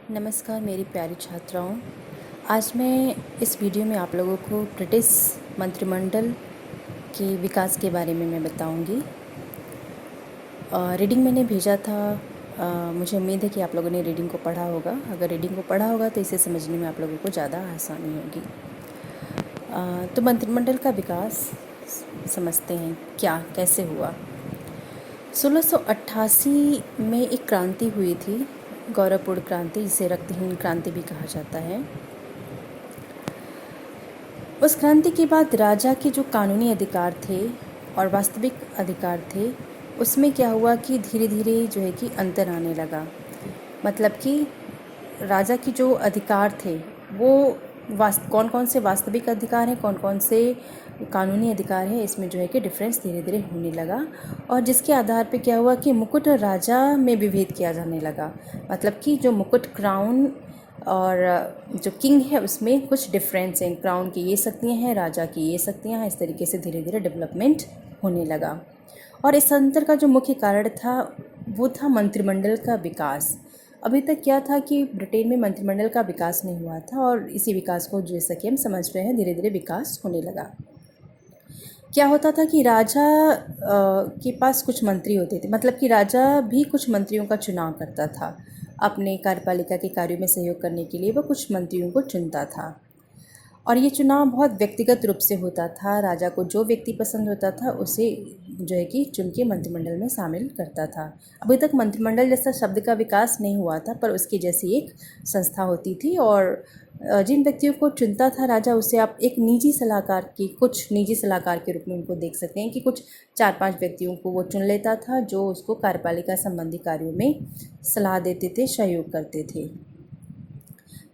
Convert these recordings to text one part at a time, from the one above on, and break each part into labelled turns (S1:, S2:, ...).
S1: नमस्कार मेरी प्यारी छात्राओं। आज मैं इस वीडियो में आप लोगों को ब्रिटिश मंत्रिमंडल के विकास के बारे में मैं बताऊंगी। रीडिंग मैंने भेजा था। मुझे उम्मीद है कि आप लोगों ने रीडिंग को पढ़ा होगा। अगर रीडिंग को पढ़ा होगा तो इसे समझने में आप लोगों को ज़्यादा आसानी होगी। तो मंत्रिमंडल का विकास समझते हैं क्या कैसे हुआ। 1688 में एक क्रांति हुई थी, गौरवपूर्ण क्रांति, जिसे रक्तहीन क्रांति भी कहा जाता है। उस क्रांति के बाद राजा के जो कानूनी अधिकार थे और वास्तविक अधिकार थे, उसमें क्या हुआ कि धीरे धीरे जो है कि अंतर आने लगा। मतलब कि राजा की जो अधिकार थे वो कौन कौन से वास्तविक अधिकार हैं, कौन कौन से कानूनी अधिकार हैं, इसमें जो है कि डिफरेंस धीरे धीरे होने लगा। और जिसके आधार पे क्या हुआ कि मुकुट और राजा में विभेद किया जाने लगा। मतलब कि जो मुकुट क्राउन और जो किंग है उसमें कुछ डिफरेंस हैं। क्राउन की ये शक्तियाँ हैं, राजा की ये शक्तियाँ हैं। इस तरीके से धीरे धीरे डेवलपमेंट होने लगा। और इस अंतर का जो मुख्य कारण था वो था मंत्रिमंडल का विकास। अभी तक क्या था कि ब्रिटेन में मंत्रिमंडल का विकास नहीं हुआ था, और इसी विकास को जैसा कि हम समझ रहे हैं धीरे धीरे विकास होने लगा। क्या होता था कि राजा के पास कुछ मंत्री होते थे। मतलब कि राजा भी कुछ मंत्रियों का चुनाव करता था। अपने कार्यपालिका के कार्यों में सहयोग करने के लिए वो कुछ मंत्रियों को चुनता था, और ये चुनाव बहुत व्यक्तिगत रूप से होता था। राजा को जो व्यक्ति पसंद होता था उसे जो है कि चुन के मंत्रिमंडल में शामिल करता था। अभी तक मंत्रिमंडल जैसा शब्द का विकास नहीं हुआ था, पर उसकी जैसी एक संस्था होती थी, और जिन व्यक्तियों को चुनता था राजा, उसे आप एक निजी सलाहकार के रूप में उनको देख सकते हैं कि कुछ 4-5 व्यक्तियों को वो चुन लेता था जो उसको कार्यपालिका संबंधी कार्यों में सलाह देते थे, सहयोग करते थे।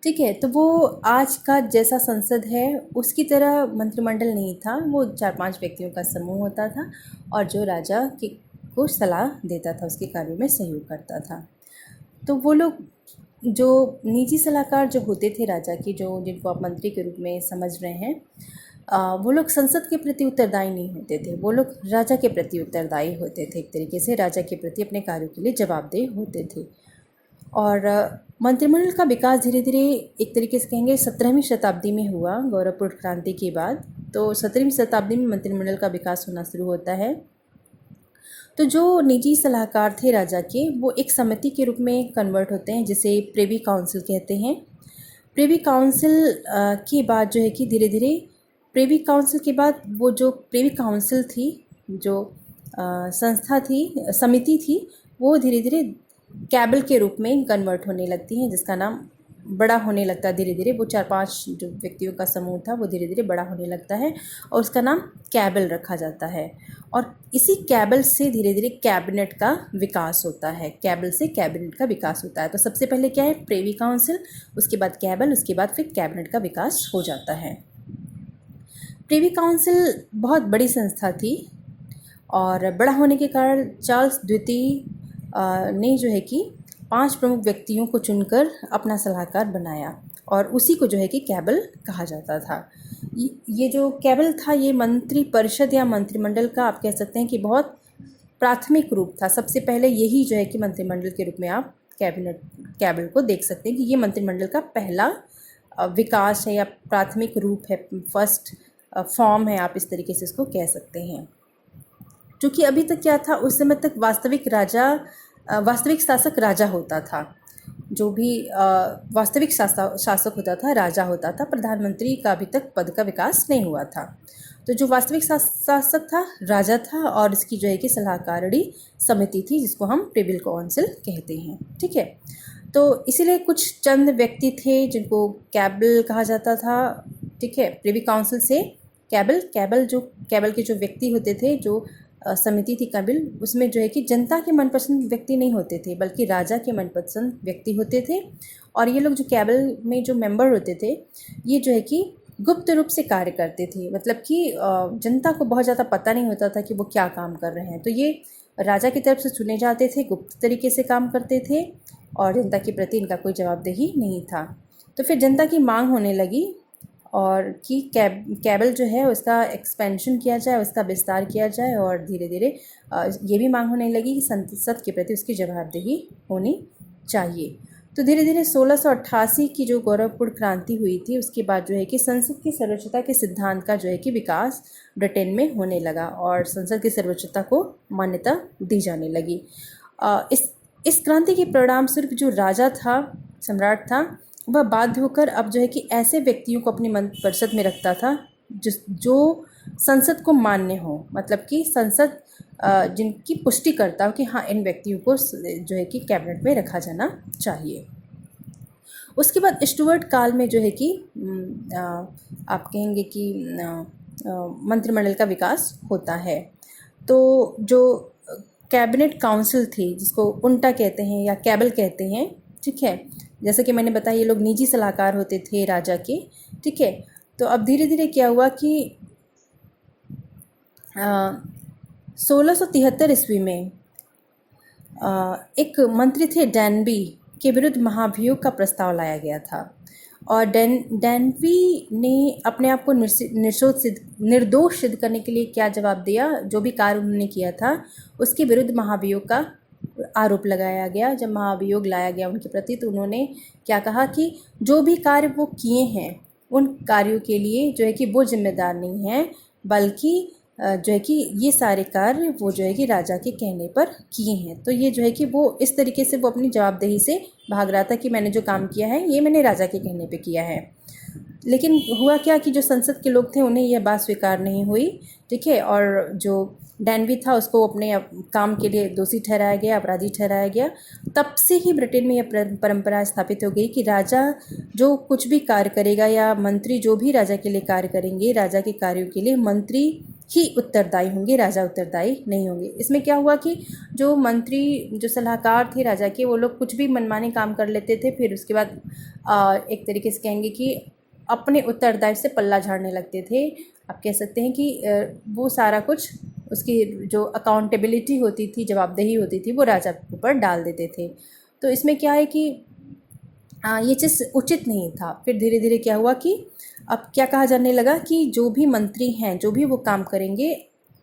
S1: ठीक है, तो वो आज का जैसा संसद है उसकी तरह मंत्रिमंडल नहीं था। वो 4-5 व्यक्तियों का समूह होता था, और जो राजा को सलाह देता था, उसके कार्यों में सहयोग करता था। तो वो लोग जो निजी सलाहकार जो होते थे राजा की, जो जिनको आप मंत्री के रूप में समझ रहे हैं, वो लोग संसद के प्रति उत्तरदायी नहीं होते थे। वो लोग राजा के प्रति उत्तरदायी होते थे। एक तरीके से राजा के प्रति अपने कार्यों के लिए जवाबदेह होते थे। और मंत्रिमंडल का विकास धीरे धीरे एक तरीके से कहेंगे 17वीं शताब्दी में हुआ, गौरवपूर्ण क्रांति के बाद। तो 17वीं शताब्दी में मंत्रिमंडल का विकास होना शुरू होता है। तो जो निजी सलाहकार थे राजा के, वो एक समिति के रूप में कन्वर्ट होते हैं, जिसे प्रिवी काउंसिल कहते हैं। प्रिवी काउंसिल के बाद जो है कि धीरे धीरे प्रिवी काउंसिल के बाद वो जो प्रिवी काउंसिल थी, जो संस्था थी, समिति थी, वो धीरे धीरे कैबिल के रूप में कन्वर्ट होने लगती हैं, जिसका नाम बड़ा होने लगता है धीरे धीरे। वो 4-5 जो व्यक्तियों का समूह था वो धीरे धीरे बड़ा होने लगता है, और उसका नाम कैबिल रखा जाता है। और इसी कैबिल से धीरे धीरे कैबिनेट का विकास होता है। कैबिल से कैबिनेट का विकास होता है। तो सबसे पहले क्या है, प्रिवी काउंसिल, उसके बाद कैबिल, उसके बाद फिर कैबिनेट का विकास हो जाता है। प्रिवी काउंसिल बहुत बड़ी संस्था थी, और बड़ा होने के कारण चार्ल्स द्वितीय ने जो है कि 5 प्रमुख व्यक्तियों को चुनकर अपना सलाहकार बनाया, और उसी को जो है कि कैबिल कहा जाता था। ये जो कैबिल था, ये मंत्री परिषद या मंत्रिमंडल का आप कह सकते हैं कि बहुत प्राथमिक रूप था। सबसे पहले यही जो है कि मंत्रिमंडल के रूप में आप कैबिल को देख सकते हैं कि ये मंत्रिमंडल का पहला विकास है या प्राथमिक रूप है, फर्स्ट फॉर्म है, आप इस तरीके से इसको कह सकते हैं। क्योंकि अभी तक क्या था, उस समय तक वास्तविक शासक राजा होता था। जो भी वास्तविक शासक होता था राजा होता था। प्रधानमंत्री का अभी तक पद का विकास नहीं हुआ था। तो जो वास्तविक शासक था राजा था, और इसकी जो है कि सलाहकारणी समिति थी, जिसको हम प्रिवी काउंसिल कहते हैं। ठीक है, तो इसीलिए कुछ चंद व्यक्ति थे जिनको कैबिल कहा जाता था। ठीक है, प्रिवी काउंसिल से कैबिल के जो व्यक्ति होते थे, जो समिति थी कैबिल, उसमें जो है कि जनता के मनपसंद व्यक्ति नहीं होते थे, बल्कि राजा के मनपसंद व्यक्ति होते थे। और ये लोग जो कैबिल में जो मेंबर होते थे, ये जो है कि गुप्त रूप से कार्य करते थे। मतलब कि जनता को बहुत ज़्यादा पता नहीं होता था कि वो क्या काम कर रहे हैं। तो ये राजा की तरफ से चुने जाते थे, गुप्त तरीके से काम करते थे, और जनता के प्रति इनका कोई जवाबदेही नहीं था। तो फिर जनता की मांग होने लगी, और कि कैबिल जो है उसका एक्सपेंशन किया जाए, उसका विस्तार किया जाए, और धीरे धीरे ये भी मांग होने लगी कि संसद के प्रति उसकी जवाबदेही होनी चाहिए। तो धीरे धीरे 1688 की जो गौरवपूर्ण क्रांति हुई थी उसके बाद जो है कि संसद की सर्वोच्चता के सिद्धांत का जो है कि विकास ब्रिटेन में होने लगा और संसद की सर्वोच्चता को मान्यता दी जाने लगी। इस क्रांति के परिणाम स्वरूप जो राजा था, सम्राट था, वह बाध्य होकर अब जो है कि ऐसे व्यक्तियों को अपनी मंत्री परिषद में रखता था जो संसद को मान्य हो, मतलब कि संसद जिनकी पुष्टि करता हो कि हाँ इन व्यक्तियों को जो है कि कैबिनेट में रखा जाना चाहिए। उसके बाद स्टुअर्ट काल में जो है कि आप कहेंगे कि मंत्रिमंडल का विकास होता है। तो जो कैबिनेट काउंसिल थी, जिसको उल्टा कहते हैं या कैबल कहते हैं, ठीक है, जैसे कि मैंने बताया ये लोग निजी सलाहकार होते थे राजा के, ठीक है। तो अब धीरे धीरे क्या हुआ कि 1673 ईस्वी में एक मंत्री थे डैनबी के विरुद्ध महाभियोग का प्रस्ताव लाया गया था और डैनबी ने अपने आप को निर्दोष सिद्ध करने के लिए क्या जवाब दिया, जो भी कार्य उन्होंने किया था उसके विरुद्ध महाभियोग का आरोप लगाया गया। जब महाभियोग लाया गया उनके प्रति तो उन्होंने क्या कहा कि जो भी कार्य वो किए हैं उन कार्यों के लिए जो है कि वो जिम्मेदार नहीं है, बल्कि जो है कि ये सारे कार्य वो जो है कि राजा के कहने पर किए हैं। तो ये जो है कि वो इस तरीके से वो अपनी जवाबदेही से भाग रहा था कि मैंने जो काम किया है ये मैंने राजा के कहने पे किया है। लेकिन हुआ क्या कि जो संसद के लोग थे उन्हें यह बात स्वीकार नहीं हुई, ठीक है, और जो डैनबी था उसको अपने काम के लिए दोषी ठहराया गया, अपराधी ठहराया गया। तब से ही ब्रिटेन में यह परंपरा स्थापित हो गई कि राजा जो कुछ भी कार्य करेगा या मंत्री जो भी राजा के लिए कार्य करेंगे, राजा के कार्यों के लिए मंत्री ही उत्तरदायी होंगे, राजा उत्तरदायी नहीं होंगे। इसमें क्या हुआ कि जो मंत्री, जो सलाहकार थे राजा के, वो लोग कुछ भी मनमाने काम कर लेते थे, फिर उसके बाद एक तरीके से कहेंगे कि अपने उत्तरदायित्व से पल्ला झाड़ने लगते थे। आप कह सकते हैं कि वो सारा कुछ उसकी जो अकाउंटेबिलिटी होती थी, जवाबदेही होती थी, वो राजा के ऊपर डाल देते थे। तो इसमें क्या है कि ये चीज़ उचित नहीं था। फिर धीरे धीरे क्या हुआ कि अब क्या कहा जाने लगा कि जो भी मंत्री हैं, जो भी वो काम करेंगे,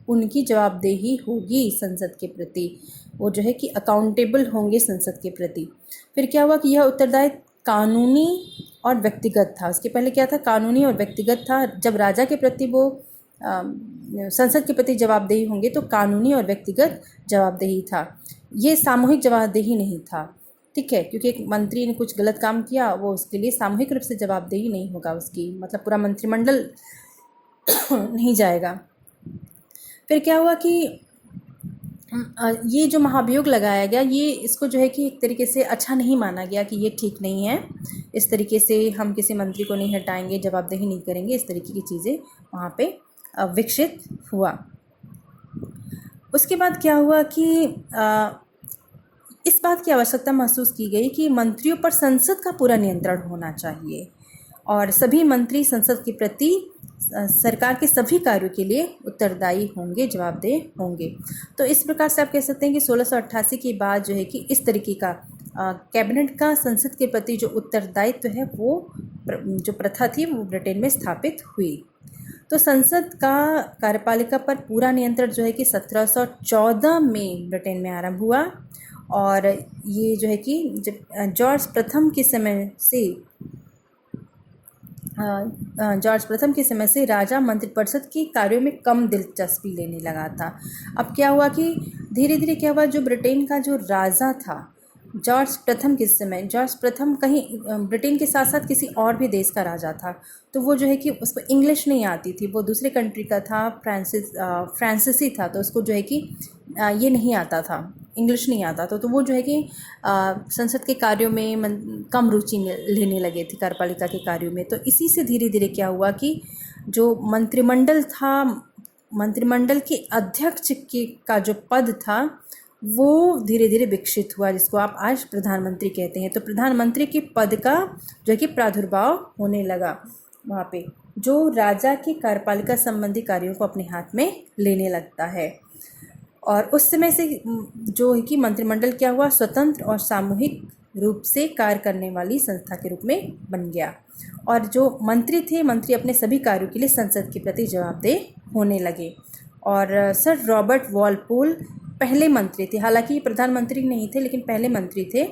S1: उनकी जवाबदेही होगी संसद के प्रति, वो जो है कि अकाउंटेबल होंगे संसद के प्रति। फिर क्या हुआ कि यह उत्तरदायित्व कानूनी और व्यक्तिगत था। उसके पहले क्या था, कानूनी और व्यक्तिगत था। जब राजा के प्रति वो संसद के प्रति जवाबदेही होंगे तो कानूनी और व्यक्तिगत जवाबदेही था, ये सामूहिक जवाबदेही नहीं था, ठीक है, क्योंकि एक मंत्री ने कुछ गलत काम किया वो उसके लिए सामूहिक रूप से जवाबदेही नहीं होगा उसकी, मतलब पूरा मंत्रिमंडल नहीं जाएगा। फिर क्या हुआ कि ये जो महाभियोग लगाया गया, ये इसको जो है कि एक तरीके से अच्छा नहीं माना गया कि ये ठीक नहीं है, इस तरीके से हम किसी मंत्री को नहीं हटाएंगे, जवाबदेही नहीं करेंगे, इस तरीके की चीज़ें वहाँ पे विकसित हुआ। उसके बाद क्या हुआ कि इस बात की आवश्यकता महसूस की गई कि मंत्रियों पर संसद का पूरा नियंत्रण होना चाहिए और सभी मंत्री संसद के प्रति सरकार के सभी कार्यों के लिए उत्तरदायी होंगे, जवाबदेह होंगे। तो इस प्रकार से आप कह सकते हैं कि 1688 के बाद जो है कि इस तरीके का कैबिनेट का संसद के प्रति जो उत्तरदायित्व है, वो जो प्रथा थी वो ब्रिटेन में स्थापित हुई। तो संसद का कार्यपालिका पर पूरा नियंत्रण जो है कि 1714 में ब्रिटेन में आरंभ हुआ और ये जो है कि जब जॉर्ज प्रथम के समय से राजा मंत्रिपरिषद के कार्यों में कम दिलचस्पी लेने लगा था। अब क्या हुआ कि धीरे धीरे क्या हुआ, जो ब्रिटेन का जो राजा था जॉर्ज प्रथम के समय, जॉर्ज प्रथम कहीं ब्रिटेन के साथ साथ किसी और भी देश का राजा था, तो वो जो है कि उसको इंग्लिश नहीं आती थी, वो दूसरे कंट्री का था, फ्रांसीसी था, तो उसको जो है कि ये नहीं आता था, इंग्लिश नहीं आता था, तो वो जो है कि संसद के कार्यों में कम रुचि लेने लगे थे, कार्यपालिका के कार्यों में। तो इसी से धीरे धीरे क्या हुआ कि जो मंत्रिमंडल था, मंत्रिमंडल के अध्यक्ष का जो पद था वो धीरे धीरे विकसित हुआ, जिसको आप आज प्रधानमंत्री कहते हैं। तो प्रधानमंत्री के पद का जो है कि प्रादुर्भाव होने लगा वहाँ पे, जो राजा के कार्यपालिका संबंधी कार्यों को अपने हाथ में लेने लगता है। और उस समय से जो है कि मंत्रिमंडल क्या हुआ, स्वतंत्र और सामूहिक रूप से कार्य करने वाली संस्था के रूप में बन गया। और जो मंत्री थे, मंत्री अपने सभी कार्यों के लिए संसद के प्रति जवाबदेह होने लगे। और सर रॉबर्ट वॉलपोल पहले मंत्री थे, हालांकि प्रधानमंत्री नहीं थे लेकिन पहले मंत्री थे